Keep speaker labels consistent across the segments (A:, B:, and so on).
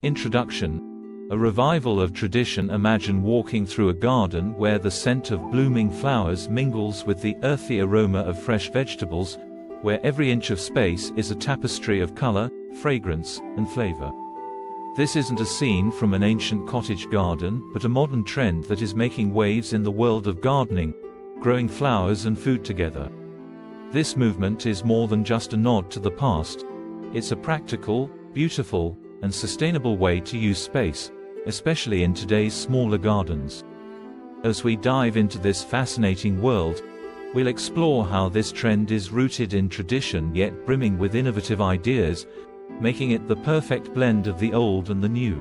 A: Introduction. A revival of tradition. Imagine walking through a garden where the scent of blooming flowers mingles with the earthy aroma of fresh vegetables, where every inch of space is a tapestry of color, fragrance, and flavor. This isn't a scene from an ancient cottage garden, but a modern trend that is making waves in the world of gardening, growing flowers and food together. This movement is more than just a nod to the past. It's a practical, beautiful, and sustainable way to use space, especially in today's smaller gardens. As we dive into this fascinating world, we'll explore how this trend is rooted in tradition yet brimming with innovative ideas, making it the perfect blend of the old and the new.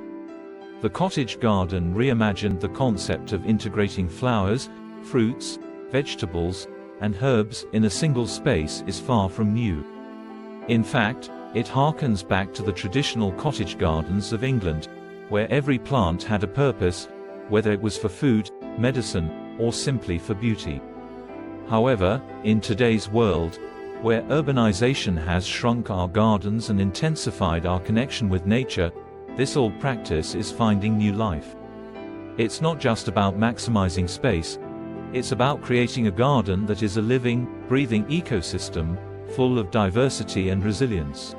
A: The cottage garden reimagined the concept of integrating flowers, fruits, vegetables, and herbs in a single space is far from new. In fact, it harkens back to the traditional cottage gardens of England, where every plant had a purpose, whether it was for food, medicine, or simply for beauty. However, in today's world, where urbanization has shrunk our gardens and intensified our connection with nature, this old practice is finding new life. It's not just about maximizing space, it's about creating a garden that is a living, breathing ecosystem, full of diversity and resilience.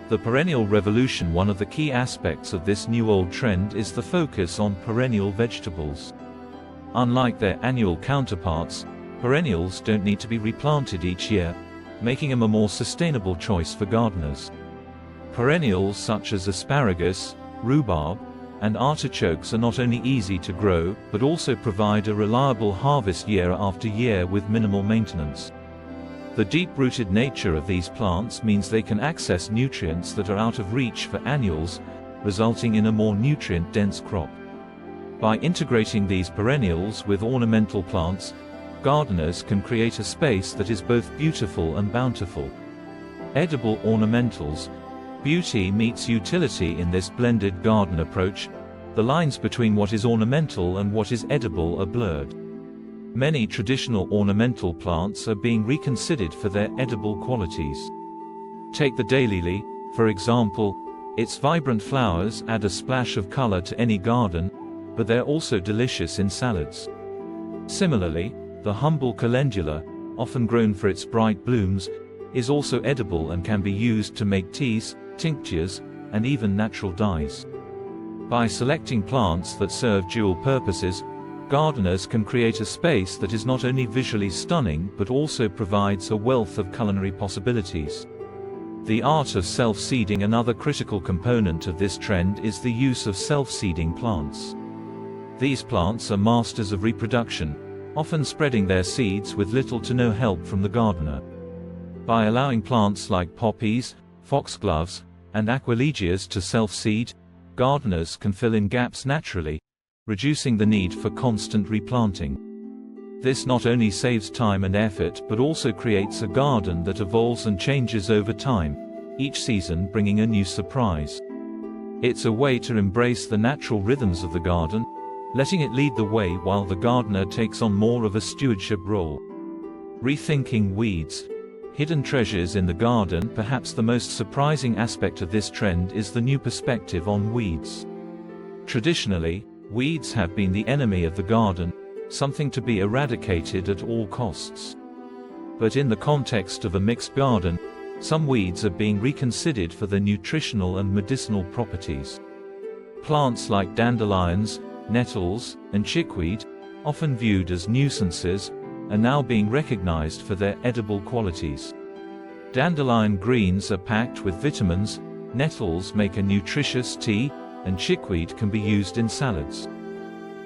A: The perennial revolution. One of the key aspects of this new-old trend is the focus on perennial vegetables. Unlike their annual counterparts, perennials don't need to be replanted each year, making them a more sustainable choice for gardeners. Perennials such as asparagus, rhubarb, and artichokes are not only easy to grow, but also provide a reliable harvest year after year with minimal maintenance. The deep-rooted nature of these plants means they can access nutrients that are out of reach for annuals, resulting in a more nutrient-dense crop. By integrating these perennials with ornamental plants, gardeners can create a space that is both beautiful and bountiful. Edible ornamentals. Beauty meets utility in this blended garden approach. The lines between what is ornamental and what is edible are blurred. Many traditional ornamental plants are being reconsidered for their edible qualities. Take the daylily, for example. Its vibrant flowers add a splash of color to any garden, but they're also delicious in salads. Similarly, the humble calendula, often grown for its bright blooms, is also edible and can be used to make teas, tinctures, and even natural dyes. By selecting plants that serve dual purposes, gardeners can create a space that is not only visually stunning but also provides a wealth of culinary possibilities. The art of self-seeding. Another critical component of this trend is the use of self-seeding plants. These plants are masters of reproduction, often spreading their seeds with little to no help from the gardener. By allowing plants like poppies, foxgloves, and aquilegias to self-seed, gardeners can fill in gaps naturally, reducing the need for constant replanting. This not only saves time and effort but also creates a garden that evolves and changes over time, each season bringing a new surprise. It's a way to embrace the natural rhythms of the garden, letting it lead the way while the gardener takes on more of a stewardship role. Rethinking weeds. Hidden treasures in the garden. Perhaps the most surprising aspect of this trend is the new perspective on weeds. Traditionally, weeds have been the enemy of the garden, something to be eradicated at all costs. But in the context of a mixed garden, some weeds are being reconsidered for their nutritional and medicinal properties. Plants like dandelions, nettles, and chickweed, often viewed as nuisances, are now being recognized for their edible qualities. Dandelion greens are packed with vitamins, nettles make a nutritious tea, and chickweed can be used in salads.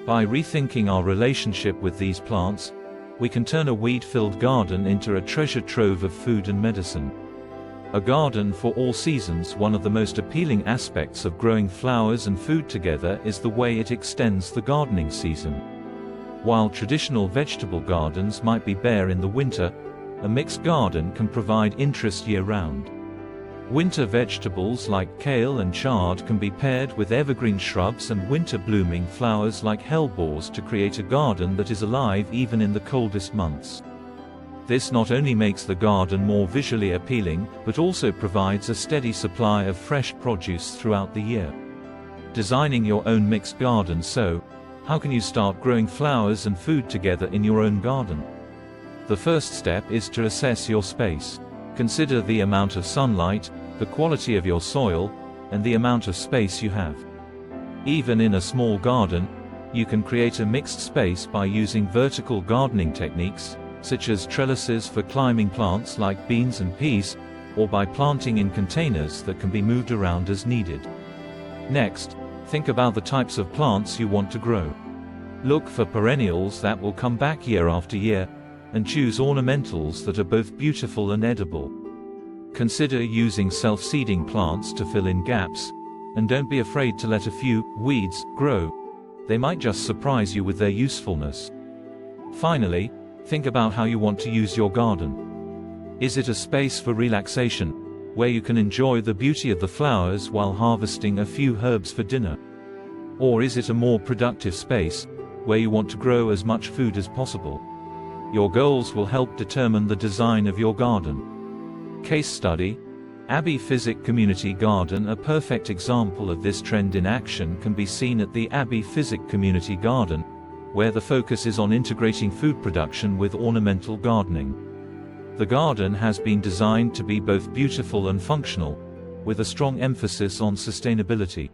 A: By rethinking our relationship with these plants, we can turn a weed-filled garden into a treasure trove of food and medicine. A garden for all seasons. One of the most appealing aspects of growing flowers and food together is the way it extends the gardening season. While traditional vegetable gardens might be bare in the winter, a mixed garden can provide interest year-round. Winter vegetables like kale and chard can be paired with evergreen shrubs and winter-blooming flowers like hellebores to create a garden that is alive even in the coldest months. This not only makes the garden more visually appealing, but also provides a steady supply of fresh produce throughout the year. designing your own mixed garden. So, how can you start growing flowers and food together in your own garden? The first step is to assess your space. Consider the amount of sunlight, the quality of your soil, and the amount of space you have. Even in a small garden, you can create a mixed space by using vertical gardening techniques, such as trellises for climbing plants like beans and peas, or by planting in containers that can be moved around as needed. Next, think about the types of plants you want to grow. Look for perennials that will come back year after year, and choose ornamentals that are both beautiful and edible. Consider using self-seeding plants to fill in gaps, and don't be afraid to let a few weeds grow. They might just surprise you with their usefulness. Finally, think about how you want to use your garden. Is it a space for relaxation, where you can enjoy the beauty of the flowers while harvesting a few herbs for dinner? Or is it a more productive space, where you want to grow as much food as possible? Your goals will help determine the design of your garden. Case study: Abbey Physic Community Garden. A perfect example of this trend in action can be seen at the Abbey Physic Community Garden, where the focus is on integrating food production with ornamental gardening. The garden has been designed to be both beautiful and functional, with a strong emphasis on sustainability.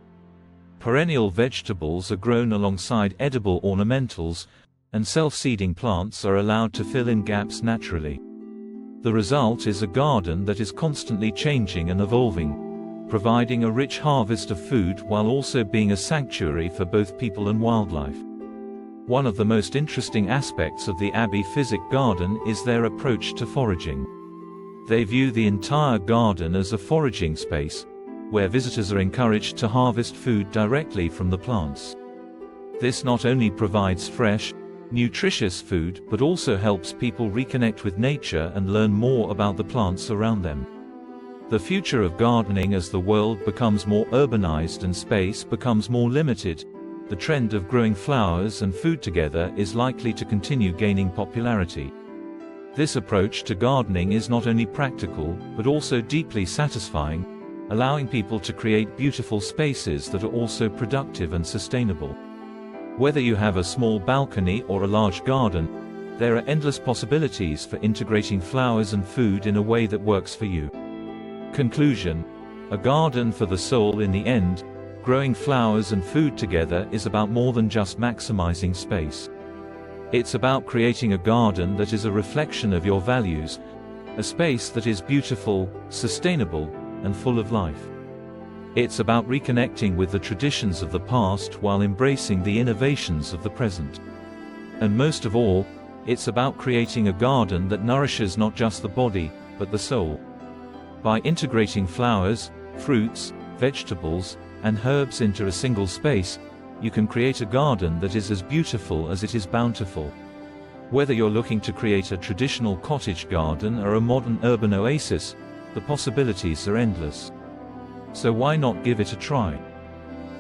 A: Perennial vegetables are grown alongside edible ornamentals, and self-seeding plants are allowed to fill in gaps naturally. The result is a garden that is constantly changing and evolving, providing a rich harvest of food while also being a sanctuary for both people and wildlife. One of the most interesting aspects of the Abbey Physic Garden is their approach to foraging. They view the entire garden as a foraging space, where visitors are encouraged to harvest food directly from the plants. This not only provides fresh, nutritious food but also helps people reconnect with nature and learn more about the plants around them. The future of gardening: as the world becomes more urbanized and space becomes more limited, the trend of growing flowers and food together is likely to continue gaining popularity. This approach to gardening is not only practical but also deeply satisfying, allowing people to create beautiful spaces that are also productive and sustainable. Whether you have a small balcony or a large garden, there are endless possibilities for integrating flowers and food in a way that works for you. Conclusion: a garden for the soul. In the end, growing flowers and food together is about more than just maximizing space. It's about creating a garden that is a reflection of your values, a space that is beautiful, sustainable, and full of life. It's about reconnecting with the traditions of the past while embracing the innovations of the present. And most of all, it's about creating a garden that nourishes not just the body, but the soul. By integrating flowers, fruits, vegetables, and herbs into a single space, you can create a garden that is as beautiful as it is bountiful. Whether you're looking to create a traditional cottage garden or a modern urban oasis, the possibilities are endless. So why not give it a try?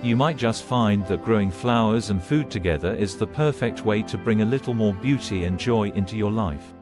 A: You might just find that growing flowers and food together is the perfect way to bring a little more beauty and joy into your life.